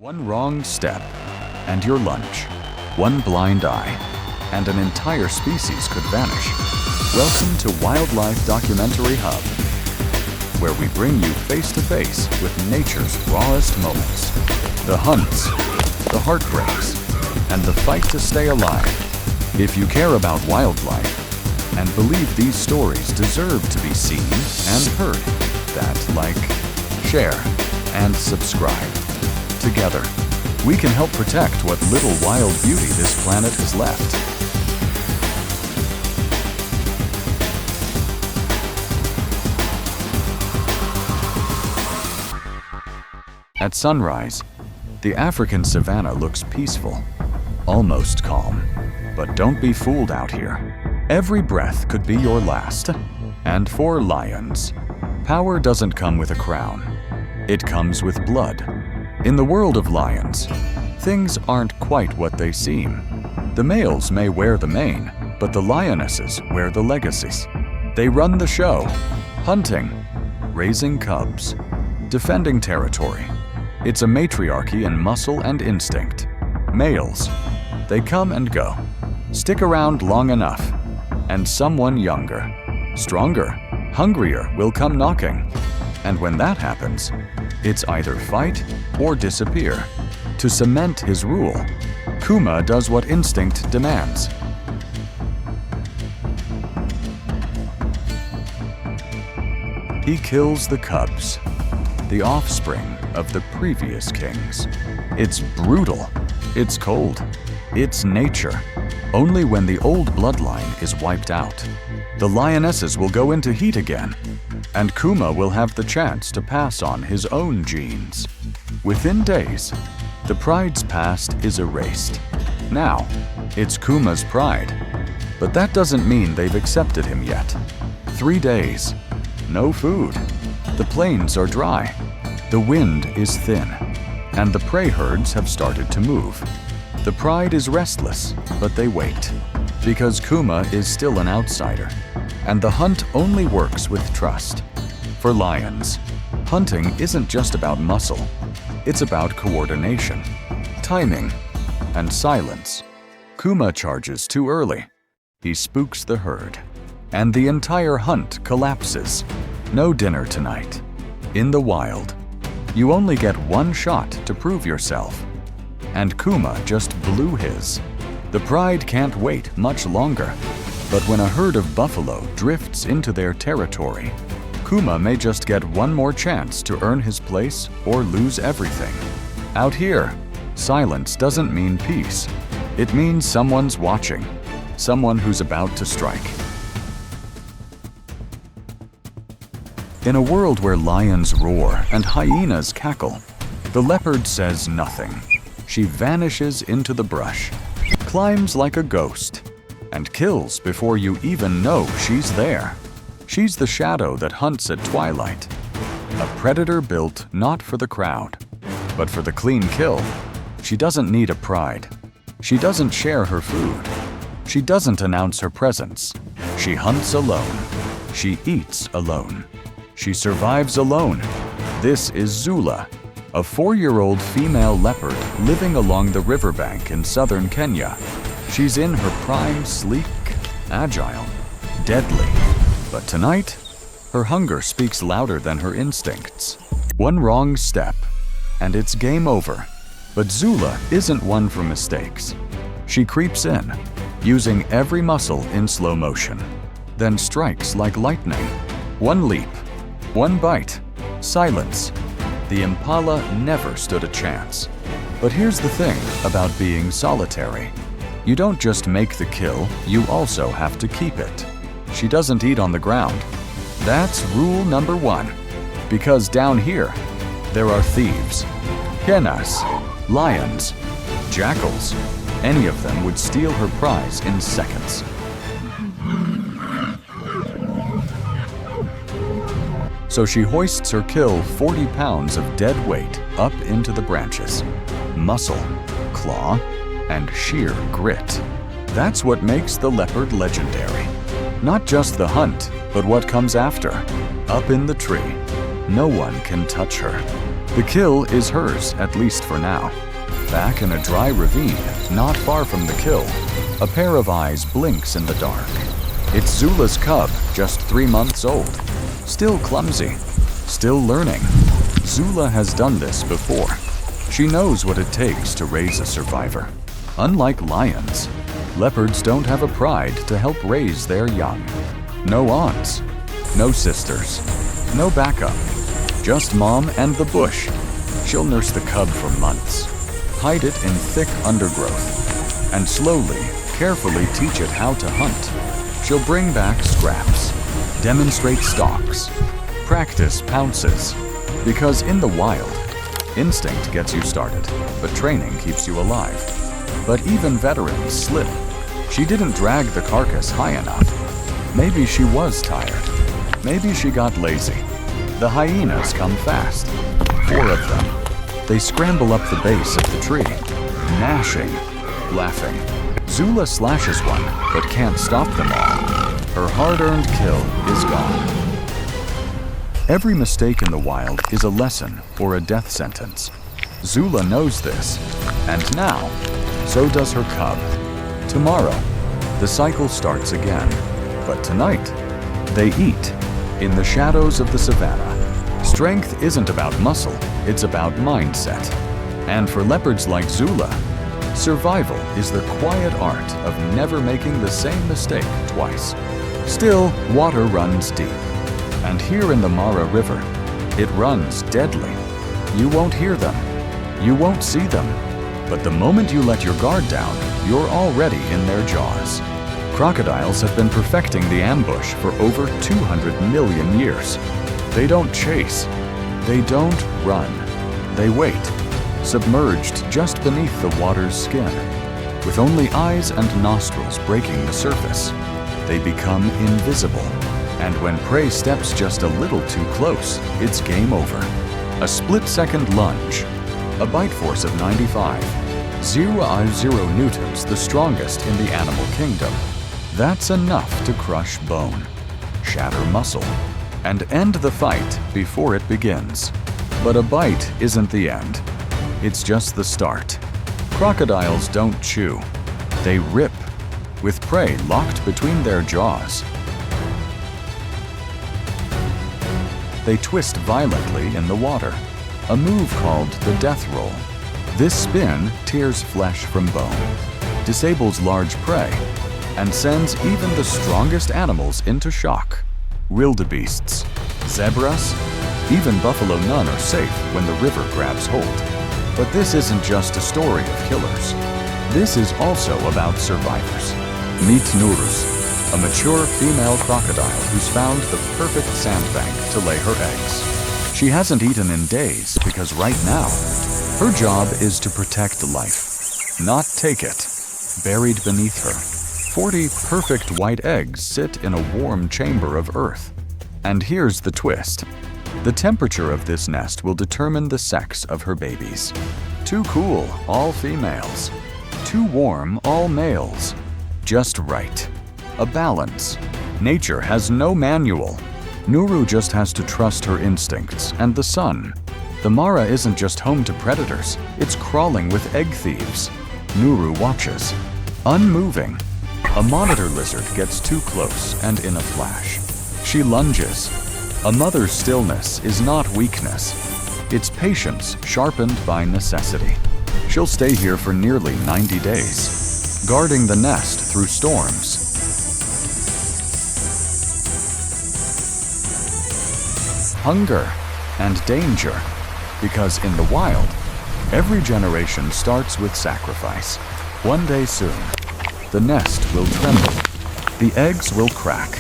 One wrong step, and your lunch. One blind eye, and an entire species could vanish. Welcome to Wildlife Documentary Hub, where we bring you face-to-face with nature's rawest moments. The hunts, the heartbreaks, and the fight to stay alive. If you care about wildlife and believe these stories deserve to be seen and heard, like, share, and subscribe. Together, we can help protect what little wild beauty this planet has left. At sunrise, the African savanna looks peaceful, almost calm. But don't be fooled out here. Every breath could be your last. And for lions, power doesn't come with a crown. It comes with blood. In the world of lions, things aren't quite what they seem. The males may wear the mane, but the lionesses wear the legacies. They run the show, hunting, raising cubs, defending territory. It's a matriarchy in muscle and instinct. Males, they come and go. Stick around long enough, and someone younger, stronger, hungrier will come knocking. And when that happens, it's either fight or disappear. To cement his rule, Kuma does what instinct demands. He kills the cubs, the offspring of the previous kings. It's brutal, it's cold, it's nature. Only when the old bloodline is wiped out, the lionesses will go into heat again, and Kuma will have the chance to pass on his own genes. Within days, the pride's past is erased. Now, it's Kuma's pride. But that doesn't mean they've accepted him yet. 3 days, no food. The plains are dry. The wind is thin, and the prey herds have started to move. The pride is restless, but they wait, because Kuma is still an outsider, and the hunt only works with trust. For lions, hunting isn't just about muscle, it's about coordination, timing, and silence. Kuma charges too early. He spooks the herd, and the entire hunt collapses. No dinner tonight. In the wild, you only get one shot to prove yourself. And Kuma just blew his. The pride can't wait much longer. But when a herd of buffalo drifts into their territory, Kuma may just get one more chance to earn his place or lose everything. Out here, silence doesn't mean peace. It means someone's watching, someone who's about to strike. In a world where lions roar and hyenas cackle, the leopard says nothing. She vanishes into the brush, climbs like a ghost, and kills before you even know she's there. She's the shadow that hunts at twilight, a predator built not for the crowd, but for the clean kill. She doesn't need a pride. She doesn't share her food. She doesn't announce her presence. She hunts alone. She eats alone. She survives alone. This is Zula, a 4-year-old female leopard living along the riverbank in southern Kenya. She's in her prime, sleek, agile, deadly. But tonight, her hunger speaks louder than her instincts. One wrong step, and it's game over. But Zula isn't one for mistakes. She creeps in, using every muscle in slow motion, then strikes like lightning. One leap, one bite, silence. The impala never stood a chance. But here's the thing about being solitary. You don't just make the kill, you also have to keep it. She doesn't eat on the ground. That's rule number 1. Because down here, there are thieves, hyenas, lions, jackals. Any of them would steal her prize in seconds. So she hoists her kill 40 pounds of dead weight up into the branches. Muscle, claw, and sheer grit. That's what makes the leopard legendary. Not just the hunt, but what comes after. Up in the tree, no one can touch her. The kill is hers, at least for now. Back in a dry ravine, not far from the kill, a pair of eyes blinks in the dark. It's Zula's cub, just 3 months old. Still clumsy, still learning. Zula has done this before. She knows what it takes to raise a survivor. Unlike lions, leopards don't have a pride to help raise their young. No aunts, no sisters, no backup. Just mom and the bush. She'll nurse the cub for months, hide it in thick undergrowth, and slowly, carefully teach it how to hunt. She'll bring back scraps, demonstrate stalks, practice pounces. Because in the wild, instinct gets you started, but training keeps you alive. But even veterans slip. She didn't drag the carcass high enough. Maybe she was tired. Maybe she got lazy. The hyenas come fast. 4 of them. They scramble up the base of the tree, gnashing, laughing. Zula slashes one, but can't stop them all. Her hard-earned kill is gone. Every mistake in the wild is a lesson or a death sentence. Zula knows this, and now, so does her cub. Tomorrow, the cycle starts again. But tonight, they eat in the shadows of the savannah. Strength isn't about muscle, it's about mindset. And for leopards like Zula, survival is the quiet art of never making the same mistake twice. Still, water runs deep. And here in the Mara River, it runs deadly. You won't hear them, you won't see them, but the moment you let your guard down, you're already in their jaws. Crocodiles have been perfecting the ambush for over 200 million years. They don't chase, they don't run, they wait, submerged just beneath the water's skin. With only eyes and nostrils breaking the surface, they become invisible. And when prey steps just a little too close, it's game over. A split-second lunge, a bite force of 95, 0.0 newtons, the strongest in the animal kingdom. That's enough to crush bone, shatter muscle, and end the fight before it begins. But a bite isn't the end. It's just the start. Crocodiles don't chew. They rip, with prey locked between their jaws. They twist violently in the water, a move called the death roll. This spin tears flesh from bone, disables large prey, and sends even the strongest animals into shock. Wildebeests, zebras, even buffalo none are safe when the river grabs hold. But this isn't just a story of killers. This is also about survivors. Meet Nurus, a mature female crocodile who's found the perfect sandbank to lay her eggs. She hasn't eaten in days because right now, her job is to protect life, not take it. Buried beneath her, 40 perfect white eggs sit in a warm chamber of earth. And here's the twist. The temperature of this nest will determine the sex of her babies. Too cool, all females. Too warm, all males. Just right. A balance. Nature has no manual. Nuru just has to trust her instincts and the sun. The Mara isn't just home to predators, it's crawling with egg thieves. Nuru watches, unmoving. A monitor lizard gets too close and in a flash. She lunges. A mother's stillness is not weakness. It's patience sharpened by necessity. She'll stay here for nearly 90 days, guarding the nest through storms. Hunger and danger, because in the wild, every generation starts with sacrifice. One day soon, the nest will tremble, the eggs will crack,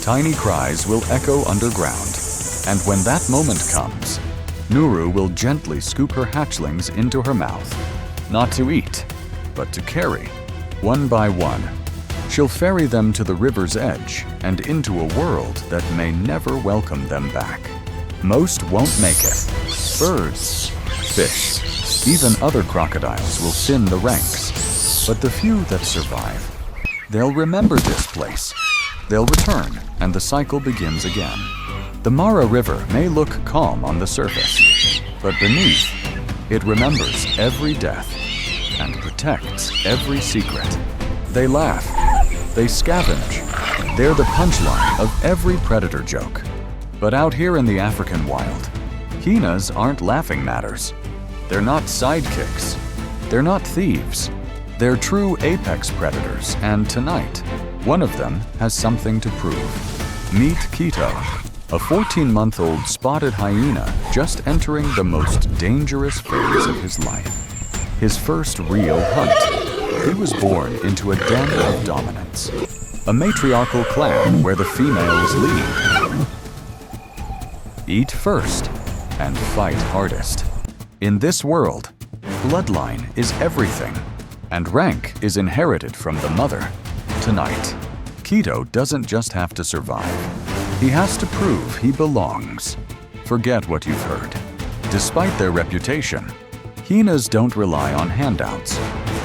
tiny cries will echo underground, and when that moment comes, Nuru will gently scoop her hatchlings into her mouth, not to eat, but to carry, one by one. She'll ferry them to the river's edge and into a world that may never welcome them back. Most won't make it. Birds, fish, even other crocodiles will thin the ranks. But the few that survive, they'll remember this place. They'll return, and the cycle begins again. The Mara River may look calm on the surface, But beneath, it remembers every death and protects every secret. They laugh, they scavenge. They're the punchline of every predator joke. But out here in the African wild, hyenas aren't laughing matters. They're not sidekicks. They're not thieves. They're true apex predators, and tonight, one of them has something to prove. Meet Quito, a 14-month-old spotted hyena just entering the most dangerous phase of his life. His first real hunt. He was born into a den of dominance. A matriarchal clan where the females lead. Eat first and fight hardest. In this world, bloodline is everything, and rank is inherited from the mother. Tonight, Quito doesn't just have to survive. He has to prove he belongs. Forget what you've heard. Despite their reputation, hyenas don't rely on handouts.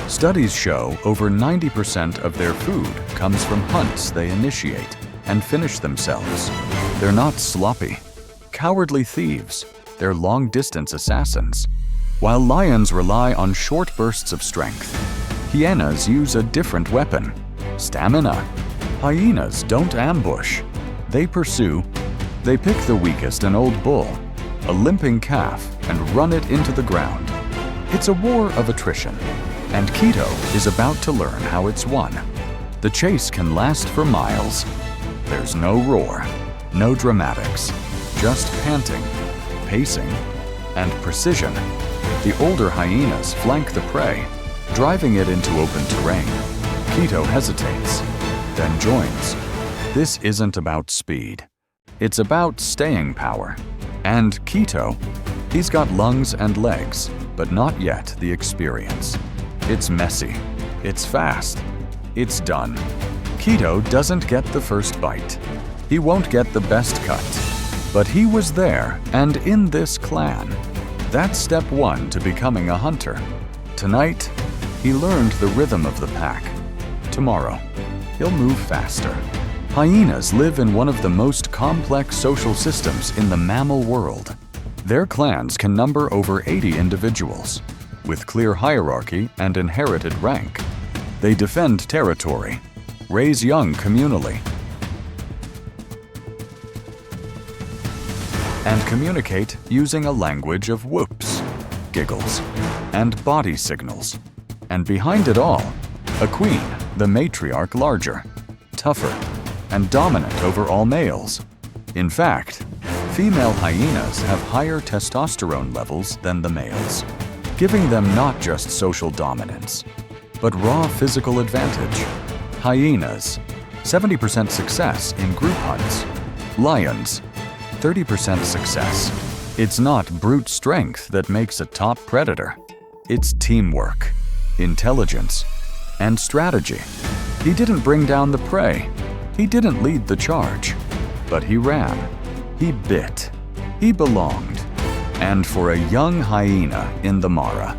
Studies show over 90% of their food comes from hunts they initiate and finish themselves. They're not sloppy, cowardly thieves. They're long-distance assassins. While lions rely on short bursts of strength, hyenas use a different weapon: stamina. Hyenas don't ambush. They pursue. They pick the weakest an old bull, a limping calf, and run it into the ground. It's a war of attrition, and Quito is about to learn how it's won. The chase can last for miles. There's no roar, no dramatics, just panting, pacing, and precision. The older hyenas flank the prey, driving it into open terrain. Quito hesitates, then joins. This isn't about speed. It's about staying power. And Quito, he's got lungs and legs, but not yet the experience. It's messy. It's fast. It's done. Quito doesn't get the first bite. He won't get the best cut. But he was there and in this clan. That's step one to becoming a hunter. Tonight, he learned the rhythm of the pack. Tomorrow, he'll move faster. Hyenas live in one of the most complex social systems in the mammal world. Their clans can number over 80 individuals, with clear hierarchy and inherited rank. They defend territory, raise young communally, and communicate using a language of whoops, giggles, and body signals. And behind it all, a queen, the matriarch, larger, tougher, and dominant over all males. In fact, female hyenas have higher testosterone levels than the males, giving them not just social dominance, but raw physical advantage. Hyenas, 70% success in group hunts. Lions, 30% success. It's not brute strength that makes a top predator. It's teamwork, intelligence, and strategy. He didn't bring down the prey. He didn't lead the charge. But he ran. He bit. He belonged. And for a young hyena in the Mara,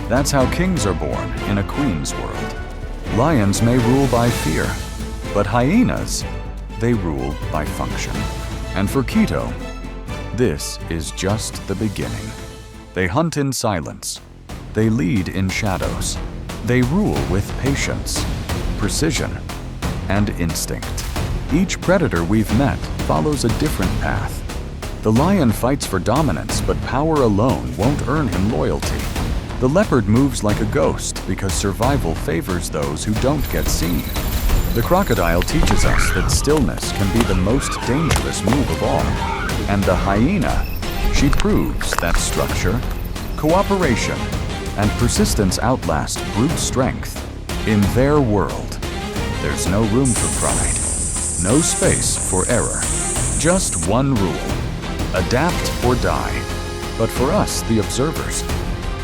that's how kings are born in a queen's world. Lions may rule by fear, but hyenas, they rule by function. And for Quito, this is just the beginning. They hunt in silence. They lead in shadows. They rule with patience, precision, and instinct. Each predator we've met follows a different path. The lion fights for dominance, but power alone won't earn him loyalty. The leopard moves like a ghost because survival favors those who don't get seen. The crocodile teaches us that stillness can be the most dangerous move of all. And the hyena, she proves that structure, cooperation, and persistence outlast brute strength. In their world, there's no room for pride, no space for error, just one rule: adapt or die. But for us, the observers,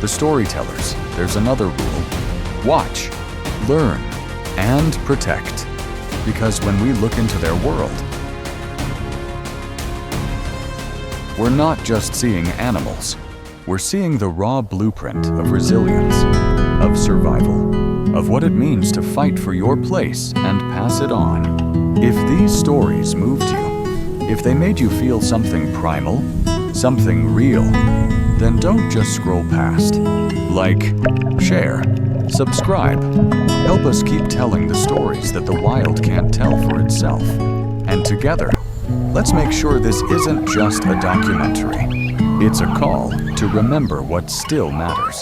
the storytellers, there's another rule: watch, learn, and protect. Because when we look into their world, we're not just seeing animals. We're seeing the raw blueprint of resilience, of survival, of what it means to fight for your place and pass it on. If these stories moved you, if they made you feel something primal, something real, then don't just scroll past. Like, share, subscribe. Help us keep telling the stories that the wild can't tell for itself. And together, let's make sure this isn't just a documentary. It's a call to remember what still matters.